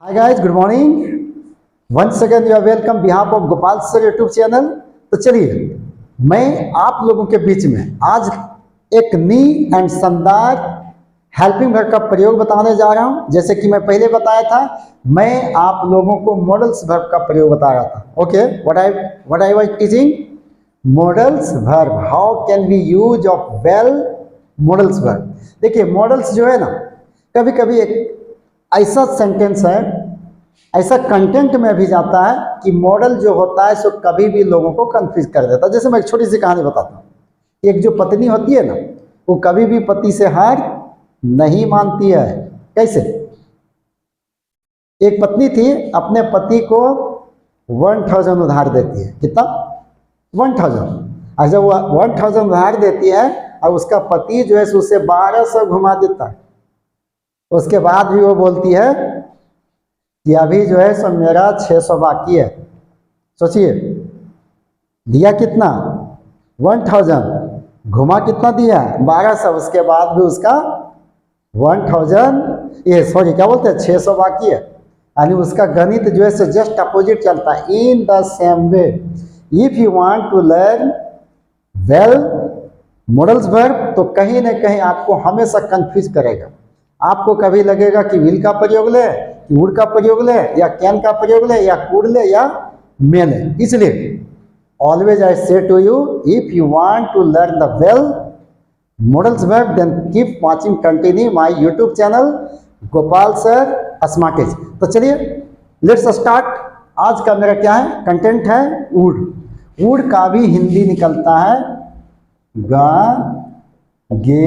Hi guys, good morning. Once again you are welcome behalf of Gopal sir YouTube channel. तो चलिए मैं आप लोगों के बीच में आज एक नी एंड शानदार हेल्पिंग वर्ब का प्रयोग बताने जा रहा हूं। जैसे कि मैं पहले बताया था, मैं आप लोगों को मॉडल्स वर्ब का प्रयोग बता रहा था। Okay, what I was teaching modals verb, how can we use of well modals verb. देखिए मॉडल्स जो है ना, कभी कभी एक ऐसा सेंटेंस है, ऐसा कंटेंट में भी जाता है कि मॉडल जो होता है सो कभी भी लोगों को कंफ्यूज कर देता है। जैसे मैं एक छोटी सी कहानी बताता हूँ। एक जो पत्नी होती है ना, वो कभी भी पति से हार नहीं मानती है। कैसे? एक पत्नी थी, अपने पति को 1000 उधार देती है। कितना? 1000। और जब वो 1000 उधार देती है और उसका पति जो है उसे 1200 घुमा देता है, उसके बाद भी वो बोलती है कि अभी जो है सो मेरा 600 बाकी है। सोचिए, दिया कितना? 1000, घुमा कितना दिया? 1200। उसके बाद भी उसका क्या बोलते हैं, 600 बाकी है। यानी उसका गणित जो है सो जस्ट अपोजिट चलता है। In the same way, if you want to learn well modals verb, तो कहीं ना कहीं आपको हमेशा कंफ्यूज करेगा। आपको कभी लगेगा कि विल का प्रयोग ले, कि वुड का प्रयोग ले, या कैन का प्रयोग ले, या कुड ले, या मे ले। इसलिए always I say to you, if you want to learn the well modals verb, then keep watching continue my YouTube channel Gopal sir smartage. तो चलिए लेट्स स्टार्ट। आज का मेरा क्या है, कंटेंट है वुड। वुड का भी हिंदी निकलता है गा, गे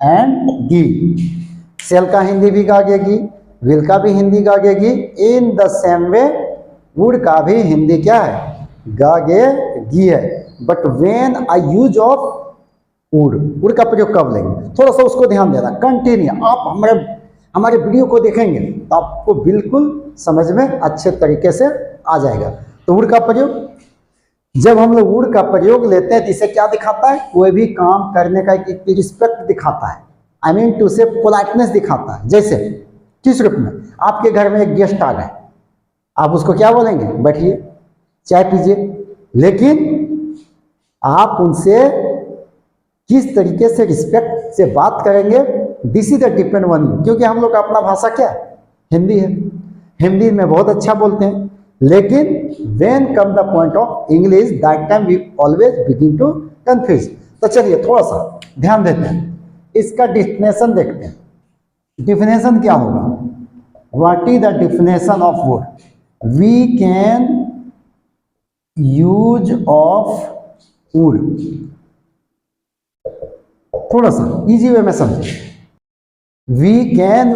एंड गी। सेल का हिंदी भी गागेगी, विल का भी हिंदी गागेगी। In the same way would का भी हिंदी क्या है, गागे गी है। But when I use of would, would का प्रयोग कब लेंगे, थोड़ा सा उसको ध्यान देना। कंटिन्यू आप हमारे वीडियो को देखेंगे तो आपको बिल्कुल समझ में अच्छे तरीके से आ जाएगा। तो वुड का प्रयोग, जब हम लोग वुड का प्रयोग लेते हैं तो इसे क्या दिखाता है, कोई भी काम करने का एक रिस्पेक्ट दिखाता है। आई मीन टू से पोलाइटनेस दिखाता है। जैसे किस रूप में, आपके घर में एक गेस्ट आ गए, आप उसको क्या बोलेंगे, बैठिए चाय पीजिए। लेकिन आप उनसे किस तरीके से रिस्पेक्ट से बात करेंगे, this is the depend one you. क्योंकि हम लोग का अपना भाषा क्या है, हिंदी है। हिंदी में बहुत अच्छा बोलते हैं, लेकिन when come the point of English, that time we always begin to confuse. तो चलिए थोड़ा सा ध्यान देते हैं, इसका डिफिनेशन देखते हैं। डिफिनेशन क्या होगा, what is the definition of would. We can use of would, थोड़ा सा इजी वे में समझे। We can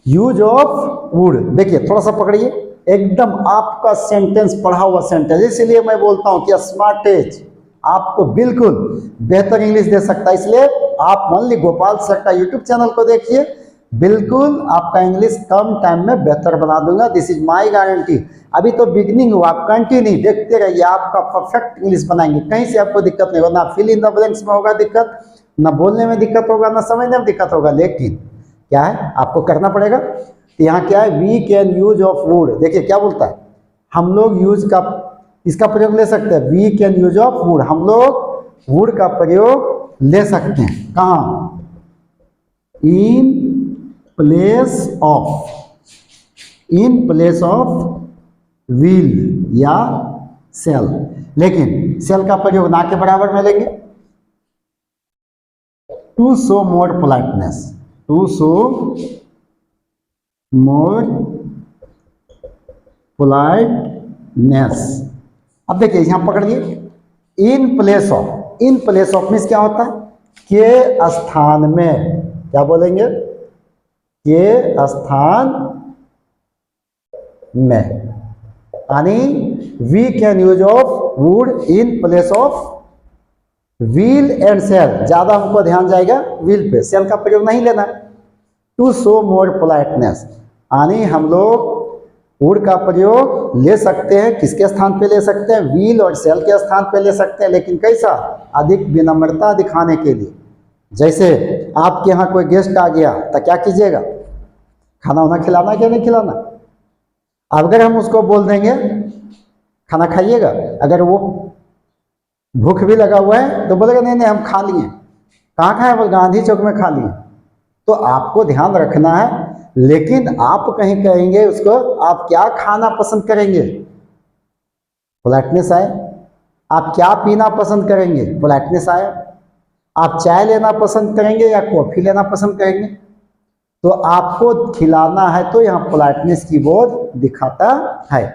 use of would, देखिए थोड़ा सा पकड़िए, एकदम आपका सेंटेंस पढ़ा हुआ सेंटेंस। इसलिए मैं बोलता हूं कि स्मार्टेज आपको बिल्कुल बेहतर इंग्लिश दे सकता है। इसलिए आप मान ली गोपाल सर का यूट्यूब चैनल को देखिए, बिल्कुल आपका इंग्लिश कम टाइम में बेहतर बना दूंगा। This is my guarantee. अभी तो बिगनिंग हुआ, आप कंटिन्यू देखते रहिए, आपका परफेक्ट इंग्लिश बनाएंगे। कहीं से आपको दिक्कत नहीं होगा, ना फिल इन द ब्लैंक्स में होगा दिक्कत, ना बोलने में दिक्कत होगा, ना समझने में दिक्कत होगा। लेकिन क्या है, आपको करना पड़ेगा। तो यहाँ क्या है, we can use of would. देखिए क्या बोलता है, हम लोग यूज का इसका प्रयोग ले सकते हैं। We can use of would, हम लोग वुड का प्रयोग ले सकते हैं। कहाँ? इन प्लेस ऑफ व्हील या सेल। लेकिन सेल का प्रयोग ना के बराबर में लेंगे। To show more politeness, to show more politeness. अब देखिए यहां पकड़िए, इन प्लेस ऑफ मीन्स क्या होता है, के स्थान में। क्या बोलेंगे, के स्थान में। यानी we can use of would in place of will and shall. ज्यादा हमको ध्यान जाएगा व्हील पे, सेल का प्रयोग नहीं लेना। टू शो मोर पोलाइटनेस, यानी हम लोग वुड का प्रयोग ले सकते हैं। किसके स्थान पे ले सकते हैं, व्हील और सेल के स्थान पे ले सकते हैं। लेकिन कैसा, अधिक विनम्रता दिखाने के लिए। जैसे आपके यहाँ कोई गेस्ट आ गया तो क्या कीजिएगा, खाना वाना खिलाना क्या नहीं खिलाना, अब अगर हम उसको बोल देंगे खाना खाइएगा, अगर वो भूख भी लगा हुआ है तो बोलेगा नहीं नहीं हम खा लिए। कहाँ खाए? बोल गांधी चौक में खा लिए। तो आपको ध्यान रखना है, लेकिन आप कहीं कहेंगे उसको आप क्या खाना पसंद करेंगे, पोलाइटनेस आए। आप क्या पीना पसंद करेंगे, पोलाइटनेस आए। आप चाय लेना पसंद करेंगे या कॉफी लेना पसंद करेंगे, तो आपको खिलाना है तो यहाँ पोलाइटनेस की बोर्ड दिखाता है।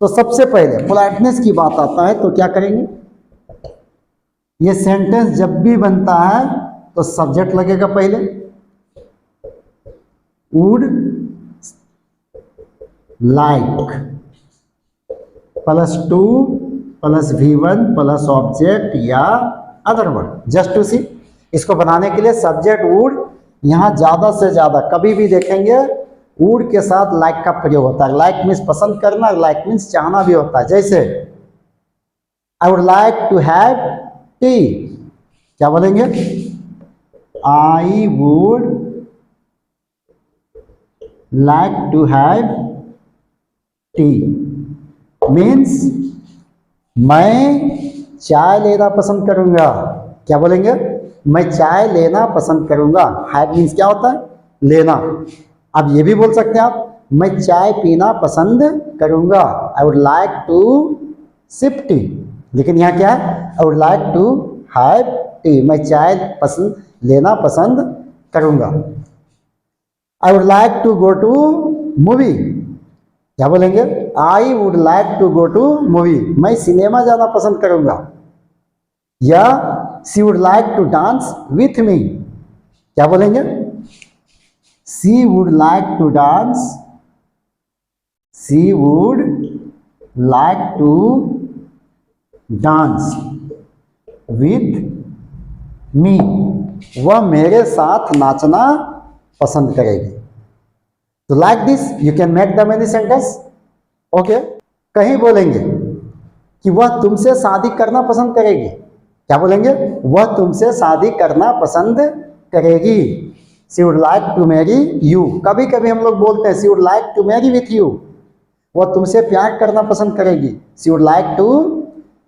तो सबसे पहले पोलाइटनेस की बात आता है तो क्या करेंगे, ये सेंटेंस जब भी बनता है तो सब्जेक्ट लगेगा पहले, वुड लाइक +2 + V1 + ऑब्जेक्ट या अदर वर्ड, जस्ट टू सी। इसको बनाने के लिए सब्जेक्ट वुड, यहाँ ज्यादा से ज्यादा कभी भी देखेंगे वुड के साथ लाइक का प्रयोग होता है। लाइक मीन्स पसंद करना, लाइक मीन्स चाहना भी होता है। जैसे I would like to have tea, क्या बोलेंगे, I would like to have tea means मैं चाय लेना पसंद करूंगा। क्या बोलेंगे, मैं चाय लेना पसंद करूंगा। हैव मीन्स क्या होता है, लेना। अब ये भी बोल सकते हैं आप, मैं चाय पीना पसंद करूंगा, I would like to sip tea. लेकिन यहाँ क्या है, I would like to have tea, मैं चाय लेना पसंद करूंगा। I would like to go to movie, क्या बोलेंगे, I would like to go to movie, मैं सिनेमा जाना पसंद करूंगा। या she would like to dance with me, क्या बोलेंगे, she would like to dance, she would like to dance with me, वह मेरे साथ नाचना पसंद करेगी। तो like this you can make the many sentence. Okay, कहीं बोलेंगे कि वह तुमसे शादी करना पसंद करेगी, क्या बोलेंगे, वह तुमसे शादी करना पसंद करेगी। She would like to marry you, कभी कभी हम लोग बोलते हैं she would like to marry with you, वह तुमसे प्यार करना पसंद करेगी। She would like to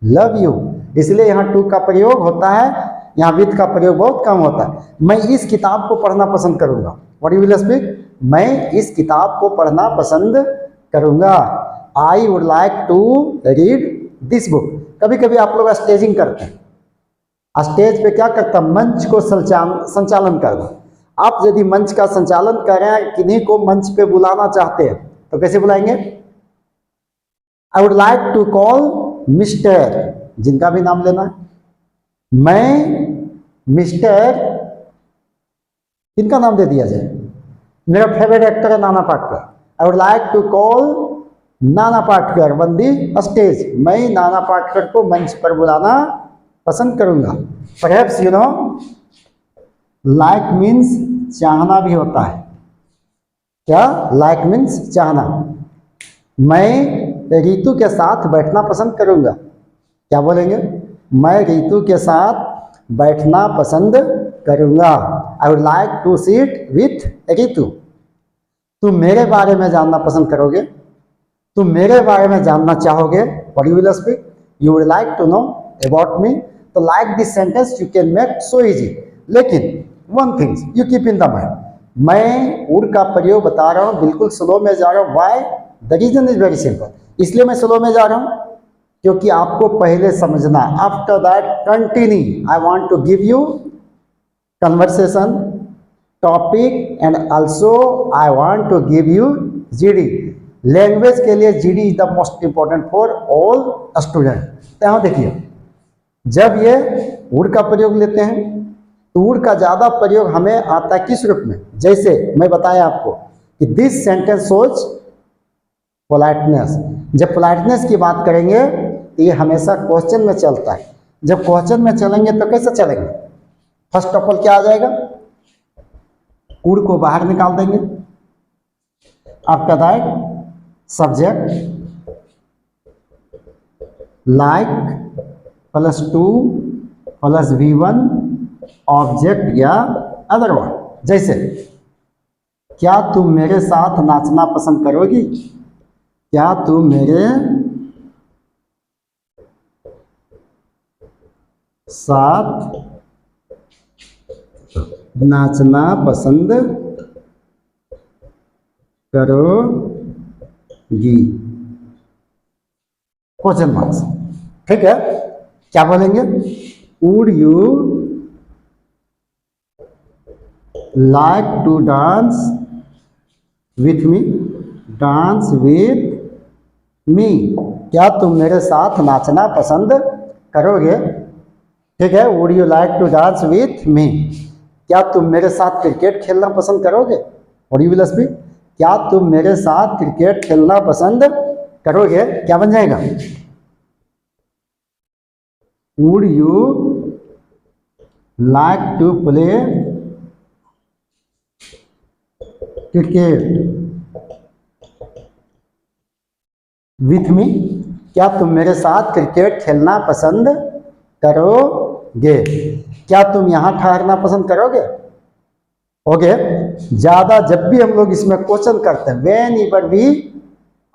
love you, इसलिए यहाँ टू का प्रयोग होता है, यहाँ विथ का प्रयोग बहुत कम होता है। मैं इस किताब को पढ़ना पसंद करूंगा, व्हाट यू विल स्पीक, मैं इस किताब को पढ़ना पसंद करूंगा। I would like to read this book. कभी कभी आप लोग स्टेजिंग करते हैं, स्टेज पे क्या करता है, मंच को संचालन करना। आप यदि मंच का संचालन कर रहे हैं, किन्हीं को मंच पे बुलाना चाहते हैं तो कैसे बुलाएंगे, I would like to call mister, जिनका भी नाम लेना है, मैं मिस्टर, किनका नाम दे दिया जाए, मेरा फेवरेट एक्टर है Nana Patekar, I would like to call Nana Patekar on the stage, मैं नाना पाटेकर को मंच पर बुलाना पसंद करूंगा। Perhaps you know like means चाहना भी होता है, क्या, लाइक मीन्स चाहना। मैं रीतु के साथ बैठना पसंद करूंगा, क्या बोलेंगे, मैं रीतु के साथ बैठना पसंद करूंगा। I would like to sit with Ritu. तुम मेरे बारे में जानना पसंद करोगे, तुम मेरे बारे में जानना चाहोगे, what you will speak, you would like to know about me. तो like this sentence you can make so easy. लेकिन one things you keep in the mind, मैं वुड का प्रयोग बता रहा हूँ, बिल्कुल स्लो में जा रहा हूँ। Why, the reason is very simple, इसलिए मैं स्लो में जा रहा हूँ क्योंकि आपको पहले समझना। After that continue, I want to give you conversation topic and also I want to give you GD. Language के लिए GD is the most important for all student. तो यहाँ देखिए, जब ये वुड का प्रयोग लेते हैं तो वुड का ज्यादा प्रयोग हमें आता है किस रूप में, जैसे मैं बताया आपको कि दिस सेंटेंस शोज पोलाइटनेस। जब पोलाइटनेस की बात करेंगे तो ये हमेशा क्वेश्चन में चलता है। जब क्वेश्चन में चलेंगे तो कैसे चलेंगे, फर्स्ट ऑफ ऑल क्या आ जाएगा, वुड को बाहर निकाल देंगे। After that subject like +2 + V1 object या अदर वर्ड। जैसे क्या तुम मेरे साथ नाचना पसंद करोगी, क्या तुम मेरे साथ नाचना पसंद करोगी? Question marks. ठीक है, क्या बोलेंगे? Would you like to dance with me? Dance with me, क्या तुम मेरे साथ नाचना पसंद करोगे? ठीक है, would you like to dance with me, क्या तुम मेरे साथ क्रिकेट खेलना पसंद करोगे? और यू विल स्पीक, क्या तुम मेरे साथ क्रिकेट खेलना पसंद करोगे? क्या बन जाएगा? Would you like to play cricket with me, क्या तुम मेरे साथ क्रिकेट खेलना पसंद करोगे? क्या तुम यहां ठहरना पसंद करोगे? ओके, ज्यादा जब भी हम लोग इसमें क्वेश्चन करते हैं, whenever we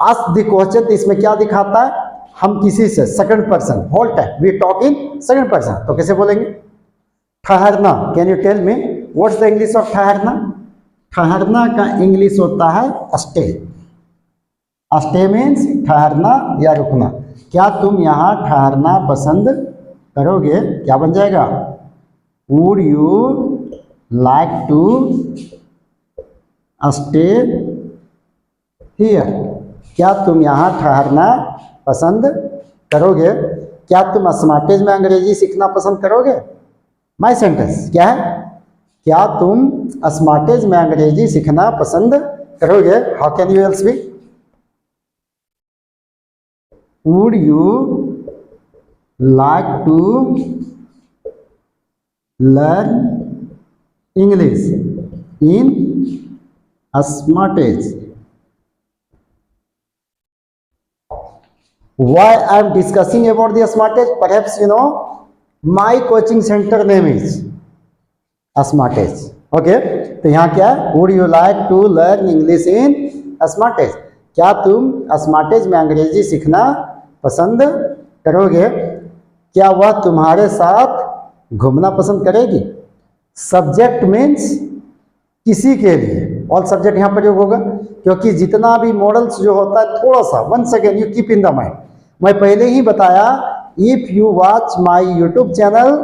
ask the question, इसमें क्या दिखाता है? हम किसी से second person, whole time we talk in second person, तो कैसे बोलेंगे? ठहरना। Can you tell me what's the English of ठहरना? ठहरना का इंग्लिश होता है स्टे। स्टे मीन्स ठहरना या रुकना। क्या तुम यहाँ ठहरना पसंद करोगे? क्या बन जाएगा? Would you like to stay here, क्या तुम यहाँ ठहरना पसंद करोगे? क्या तुम स्मार्टेज में अंग्रेजी सीखना पसंद करोगे? माई सेंटेंस क्या है? क्या तुम स्मार्टेज में अंग्रेजी सीखना पसंद करोगे? How can you else be? Would you like to learn English in smartage? Why I am discussing about the Smartage? Perhaps you know my coaching center name is Smartage. Okay, तो यहाँ क्या है? Would you like to learn English in Smartage? क्या तुम Smartage में अंग्रेजी सीखना पसंद करोगे? क्या वह तुम्हारे साथ घूमना पसंद करेगी? सब्जेक्ट मीन्स किसी के लिए, ऑल सब्जेक्ट यहाँ प्रयोग होगा, क्योंकि जितना भी मॉडल्स जो होता है थोड़ा सा, once again you keep in the mind, मैं पहले ही बताया, if you watch my YouTube channel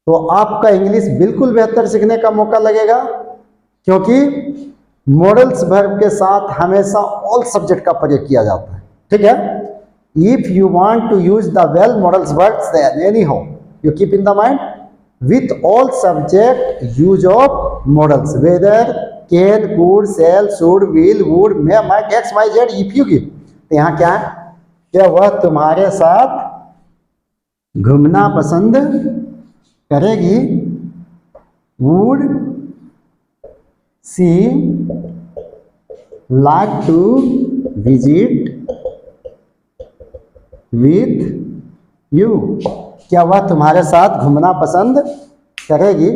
तो आपका इंग्लिश बिल्कुल बेहतर सीखने का मौका लगेगा, क्योंकि मॉडल्स वर्ब के साथ हमेशा ऑल सब्जेक्ट का प्रयोग किया जाता है। ठीक है, if you want to use the well modals verbs then anyhow you keep in the mind with all subject use of modals, whether can, could, shall, should, will, would, may, might, x, y, z, if you give। तो यहाँ क्या है? क्या वह तुम्हारे साथ घूमना पसंद करेगी? would she like to visit with you? क्या वह तुम्हारे साथ घूमना पसंद करेगी?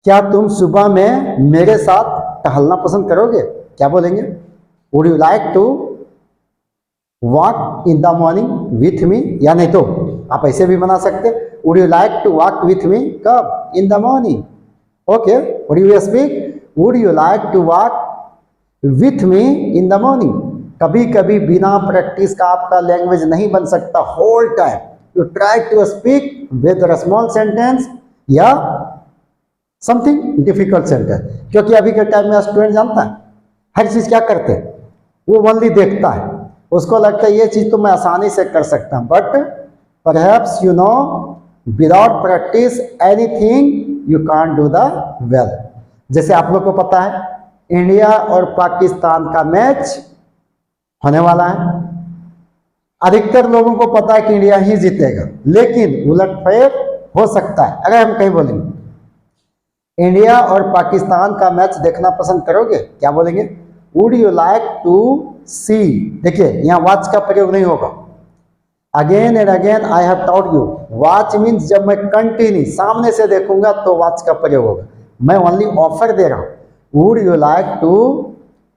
क्या तुम सुबह में मेरे साथ टहलना पसंद करोगे? क्या बोलेंगे? Would you like to walk in the morning with me? या नहीं तो आप ऐसे भी बना सकते, would you like to walk with me? कब? In the morning. Okay, would you speak, would you like to walk with me in the morning? कभी कभी बिना प्रैक्टिस का आपका लैंग्वेज नहीं बन सकता, whole time you try to speak with a small sentence या something difficult sentence, क्योंकि अभी के टाइम में स्टूडेंट जानता है हर चीज क्या करते हैं, वो ओनली देखता है, उसको लगता है ये चीज तो मैं आसानी से कर सकता हूं, but perhaps you know without practice anything you can't do the well. जैसे आप लोग को पता है इंडिया और पाकिस्तान का मैच होने वाला है, अधिकतर लोगों को पता है कि इंडिया ही जीतेगा, लेकिन उलटफेर हो सकता है। अगर हम कहीं बोलेंगे इंडिया और पाकिस्तान का मैच देखना पसंद करोगे? क्या बोलेंगे? वुड यू लाइक टू सी? देखिए यहाँ वॉच का प्रयोग नहीं होगा। Again and again I have taught you, watch means जब मैं कंटिन्यू सामने से देखूंगा तो वॉच का प्रयोग होगा, मैं ओनली ऑफर दे रहा हूं। Would you like to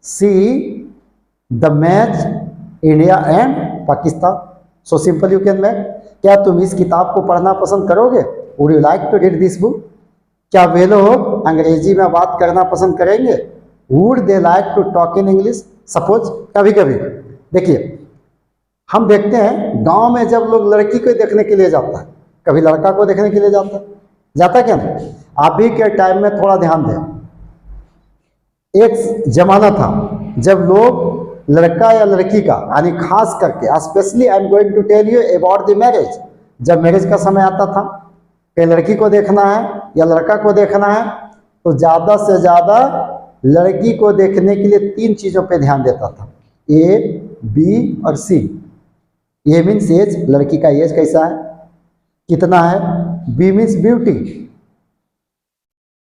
see the match India and Pakistan. So simple you can make. क्या तुम इस किताब को पढ़ना पसंद करोगे? Would you like to read this book? क्या वे लोग अंग्रेजी में बात करना पसंद करेंगे? Would they like to talk in English? Suppose कभी कभी देखिए, हम देखते हैं गांव में जब लोग लड़की को देखने के लिए जाता है, कभी लड़का को देखने के लिए जाता क्या नहीं? अभी के टाइम में थोड़ा ध्यान दें, एक जमाना था जब लोग लड़का या लड़की का, यानी खास करके specially I am going to tell you about the marriage, जब मैरिज का समय आता था कि लड़की को देखना है या लड़का को देखना है, तो ज़्यादा से ज़्यादा लड़की को देखने के लिए 3 चीज़ों पे ध्यान देता था, A, B और C। A मीन्स एज, लड़की का एज कैसा है, कितना है। B मीन्स ब्यूटी,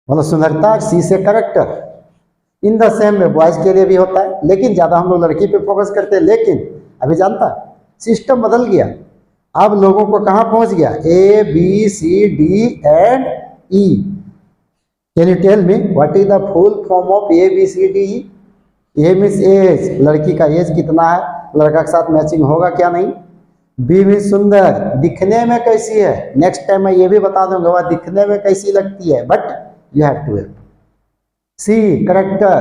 मतलब सुंदरता। C से करेक्टर। इन द सेम में बॉयज के लिए भी होता है, लेकिन ज़्यादा हम लोग लड़की पे फोकस करते हैं। लेकिन अभी जानता है सिस्टम बदल गया, अब लोगों को कहाँ पहुँच गया, A, B, C, D and E। Can you tell me what is the full form of A, B, C, D, E? A means age, लड़की का एज कितना है, लड़का के साथ मैचिंग होगा क्या नहीं। B मीन्स सुंदर, दिखने में कैसी है। नेक्स्ट टाइम मैं ये भी बता दूंगा वह दिखने में कैसी लगती है, but you have to help. C character,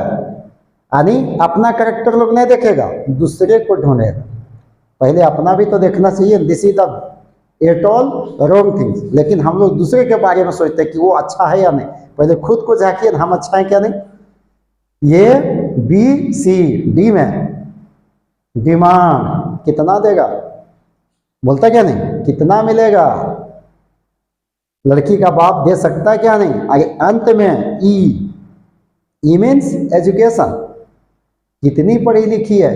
यानी अपना करेक्टर लोग नहीं देखेगा, दूसरे को ढूंढेगा। पहले अपना भी तो देखना चाहिए। This is the at all wrong things. लेकिन हम लोग दूसरे के बारे में सोचते हैं कि वो अच्छा है या नहीं, पहले खुद को झांकिए हम अच्छा है क्या नहीं। ये B, C, D में डिमांड कितना देगा, बोलता क्या नहीं, कितना मिलेगा, लड़की का बाप दे सकता है क्या नहीं। आगे अंत में E मीन्स एजुकेशन, कितनी पढ़ी लिखी है।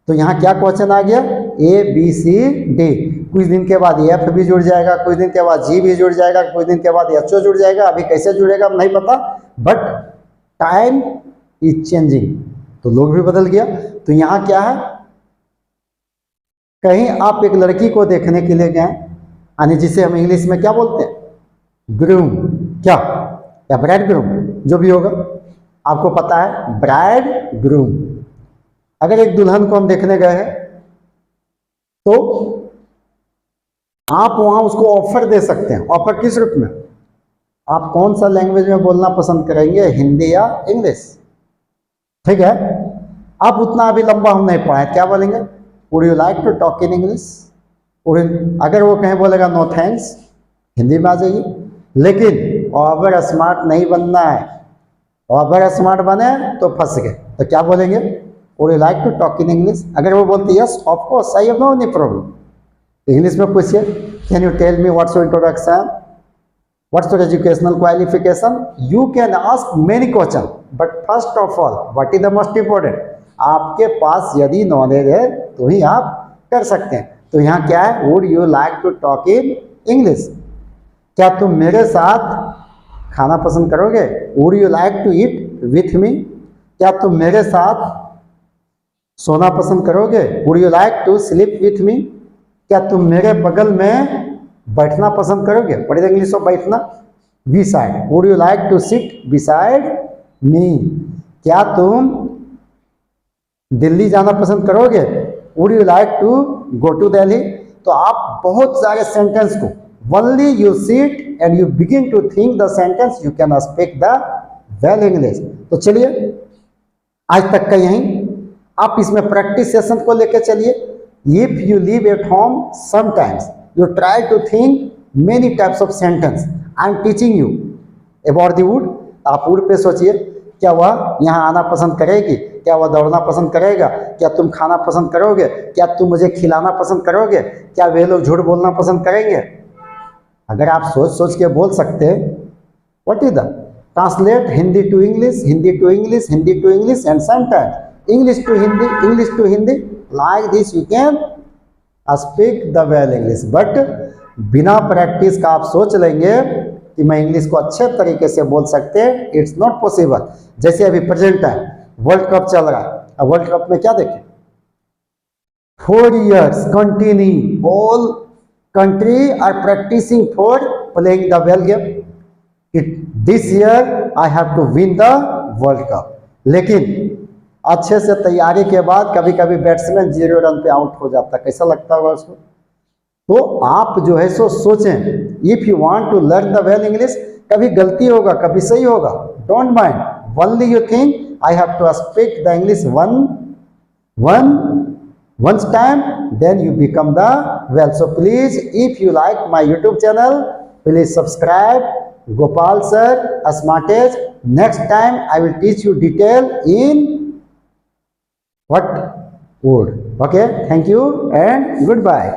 तो यहाँ क्या क्वेश्चन आ गया, A, B, C, D। कुछ दिन के बाद F भी जुड़ जाएगा, कुछ दिन के बाद G भी जुड़ जाएगा, कुछ दिन के बाद HO जुड़ जाएगा। अभी कैसे जुड़ेगा नहीं पता, बट टाइम इज चेंजिंग, तो लोग भी बदल गया। तो यहाँ क्या है, कहीं आप एक लड़की को देखने के लिए गए, यानी जिसे हम इंग्लिश में क्या बोलते हैं, ग्रूम, क्या या ब्राइड ग्रूम, जो भी होगा आपको पता है, ब्राइड ग्रूम। अगर एक दुल्हन को हम देखने गए हैं तो आप वहां उसको ऑफर दे सकते हैं। ऑफर किस रूप में, आप कौन सा लैंग्वेज में बोलना पसंद करेंगे, हिंदी या इंग्लिश, ठीक है। आप उतना अभी लंबा हम नहीं पढ़ाए, क्या बोलेंगे, would you like to talk in English. अगर वो कहीं बोलेगा नो थैंक्स, हिंदी में आ जाइए। लेकिन ओवर स्मार्ट नहीं बनना है, ओवर स्मार्ट बने तो फंस गए। तो क्या बोलेंगे, would you like to talk in English. अगर वो बोलते yes of course I have no any problem, English में पूछिए, can you tell me what's your introduction, what's your educational qualification. You can ask many question, but first of all what is the most important, आपके पास यदि knowledge है तो ही आप कर सकते हैं। तो यहाँ क्या है, would you like to talk in English. क्या तुम मेरे साथ खाना पसंद करोगे, would you like to eat with me. क्या तुम मेरे साथ सोना पसंद करोगे, would you like to sleep with me. क्या तुम मेरे बगल में बैठना पसंद करोगे, व्हाट इज इंग्लिश ऑफ बैठना, beside, would you like to sit beside me. क्या तुम दिल्ली जाना पसंद करोगे, would you like to go to Delhi. तो आप बहुत सारे सेंटेंस को only you sit and you begin to think the sentence, you can speak the well English। तो चलिए आज तक का यहीं, आप इसमें प्रैक्टिस सेशन को लेकर चलिए। If you live at home, sometimes you try to think many types of sentence। I am teaching you about the wood। आप वुड पे सोचिए, क्या वह यहाँ आना पसंद करेगी, क्या वह दौड़ना पसंद करेगा, क्या तुम खाना पसंद करोगे, क्या तुम मुझे खिलाना पसंद करोगे, क्या वे लोग झूठ बोलना पसंद करेंगे। अगर आप सोच सोच के बोल सकते हैं, what is the translate Hindi to English, Hindi to English, Hindi to English and sometimes English to Hindi, English to Hindi, like this you can speak the well English. But बिना प्रैक्टिस का आप सोच लेंगे कि मैं इंग्लिश को अच्छे तरीके से बोल सकते हैं, इट्स नॉट पॉसिबल। जैसे अभी प्रेजेंट है, वर्ल्ड कप चल रहा है, अब वर्ल्ड कप में क्या देखें, 4 years continue all country are practicing for playing the well game। This year I have to win the World Cup। लेकिन अच्छे से तैयारी के बाद कभी कभी बैट्समैन 0 रन पे आउट हो जाता है, कैसा लगता होगा उसको। तो आप जो है सो सोचें, if you want to learn the well English, कभी गलती होगा कभी सही होगा, don't mind, only you think I have to speak the English once time, then you become the well. So please, if you like my YouTube channel, please subscribe. Gopal sir, Smartage. Next time I will teach you detail in what word. Okay, thank you and goodbye.